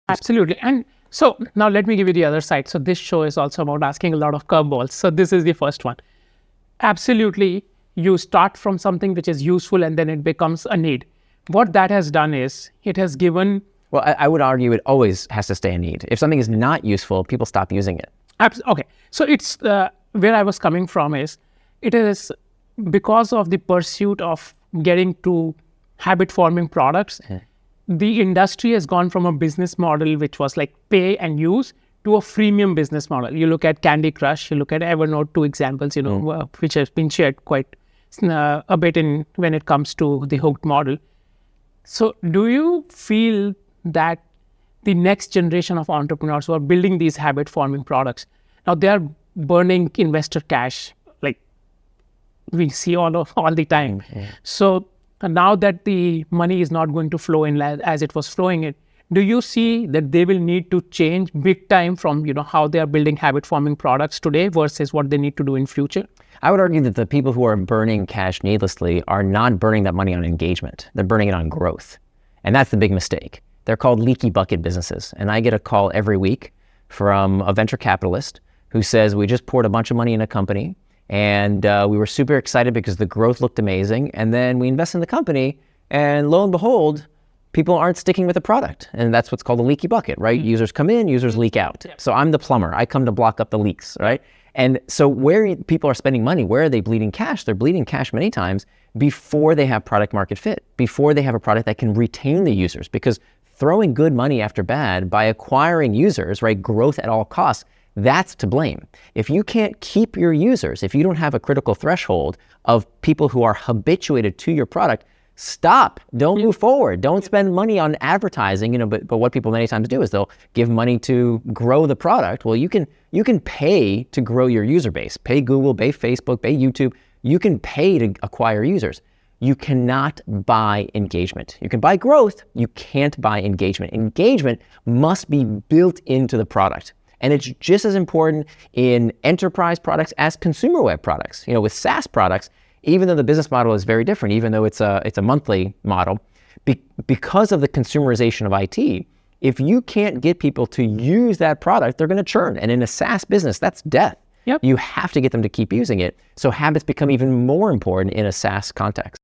Absolutely. And so now let me give you the other side. So this show is also about asking a lot of curveballs. So this is the first one. Absolutely, you start from something which is useful and then it becomes a need. What that has done is it has given. Well, I would argue it always has to stay a need. If something is not useful, people stop using it. Okay. So it's where I was coming from is it is because of the pursuit of getting to habit forming products. The industry has gone from a business model which was like pay and use to a freemium business model. You look at Candy Crush, you look at Evernote, two examples, which has been shared quite a bit in when it comes to the hooked model. So do you feel that the next generation of entrepreneurs who are building these habit forming products, now they are burning investor cash, like we see all the time. So now that the money is not going to flow in as it was flowing in, do you see that they will need to change big time from how they are building habit forming products today versus what they need to do in future? I would argue that the people who are burning cash needlessly are not burning that money on engagement. They're burning it on growth. And that's the big mistake. They're called leaky bucket businesses. And I get a call every week from a venture capitalist who says, we just poured a bunch of money in a company and we were super excited because the growth looked amazing. And then we invest in the company and lo and behold, people aren't sticking with the product. And that's what's called a leaky bucket, right? Users come in, users leak out. So I'm the plumber. I come to block up the leaks, right? And so where people are spending money, where are they bleeding cash? They're bleeding cash many times before they have product market fit, before they have a product that can retain the users. Because throwing good money after bad by acquiring users, right, growth at all costs, that's to blame. If you can't keep your users, if you don't have a critical threshold of people who are habituated to your product, stop. Don't move forward. Don't spend money on advertising. But what people many times do is they'll give money to grow the product. Well, you can pay to grow your user base. Pay Google, pay Facebook, pay YouTube. You can pay to acquire users. You cannot buy engagement. You can buy growth. You can't buy engagement. Engagement must be built into the product. And it's just as important in enterprise products as consumer web products. With SaaS products, even though the business model is very different, even though it's a monthly model, because of the consumerization of IT, if you can't get people to use that product, they're going to churn. And in a SaaS business, that's death. Yep. You have to get them to keep using it. So habits become even more important in a SaaS context.